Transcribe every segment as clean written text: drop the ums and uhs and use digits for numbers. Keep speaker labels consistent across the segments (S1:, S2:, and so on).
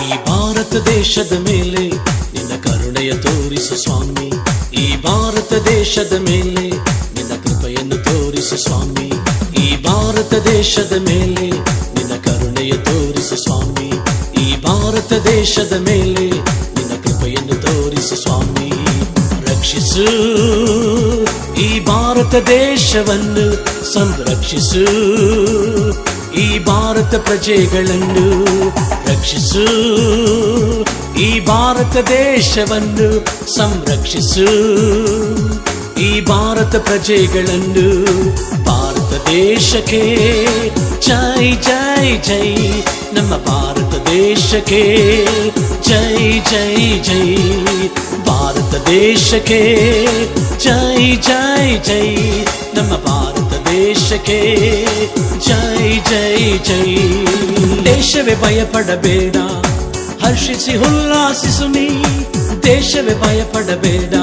S1: ಈ ಭಾರತ ದೇಶದ ಮೇಲೆ ನಿನ್ನ ಕರುಣೆಯ ತೋರಿಸು ಸ್ವಾಮಿ. ಈ ಭಾರತ ದೇಶದ ಮೇಲೆ ನಿನ್ನ ಕೃಪೆಯನ್ನು ತೋರಿಸು ಸ್ವಾಮಿ. ಈ ಭಾರತ ದೇಶದ ಮೇಲೆ ನಿನ್ನ ಕರುಣೆಯ ತೋರಿಸು ಸ್ವಾಮಿ. ಈ ಭಾರತ ದೇಶದ ಮೇಲೆ ನಿನ್ನ ಕೃಪೆಯನ್ನು ತೋರಿಸು ಸ್ವಾಮಿ. ರಕ್ಷಿಸು ಈ ಭಾರತ ದೇಶವನ್ನು, ಸಂರಕ್ಷಿಸು ಈ ಭಾರತ ಪ್ರಜೆಗಳನ್ನು. ರಕ್ಷಿಸು ಈ ಭಾರತ ದೇಶವನ್ನು, ಸಂರಕ್ಷಿಸು ಈ ಭಾರತ ಪ್ರಜೆಗಳನ್ನು. ಭಾರತ ದೇಶಕ್ಕೆ ಜೈ ಜೈ ಜೈ, ನಮ್ಮ ಭಾರತ ದೇಶಕ್ಕೆ ಜೈ ಜೈ ಜೈ. ಭಾರತ ದೇಶಕ್ಕೆ ಜೈ ಜೈ ಜೈ, ನಮ್ಮ ಭಾರತ ದೇಶಕ್ಕೆ ಜೈ ಜೈ ಜೈ. ದೇಶವೇ ಭಯಪಡಬೇಡ, ಹರ್ಷಿಸಿ ಉಲ್ಲಾಸಿಸು ನೀ. ದೇಶವೇ ಭಯಪಡಬೇಡ,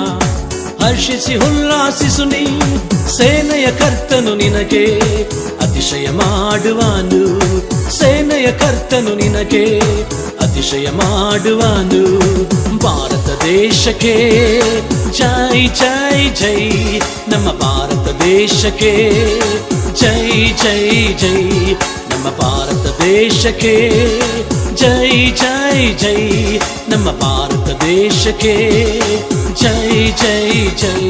S1: ಹರ್ಷಿಸಿ ಉಲ್ಲಾಸಿಸು ನೀ. ಸೇನೆಯ ಕರ್ತನು ನಿನಗೆ ಅತಿಶಯ ಮಾಡುವನು. ಸೇನೆಯ ಕರ್ತನು ನಿನಗೆ ಅತಿಶಯ ಮಾಡುವನು. ಭಾರತ ದೇಶಕ್ಕೆ ಜೈ ಜೈ ಜೈ, ನಮ್ಮ ಭಾರತ ದೇಶಕ್ಕೆ ಜೈ ಜೈ ಜೈ. ನಮ್ಮ ಭಾರತ ದೇಶಕ್ಕೆ ಜೈ ಜೈ ಜೈ, ನಮ್ಮ ಭಾರತ ದೇಶಕ್ಕೆ ಜೈ ಜೈ ಜೈ.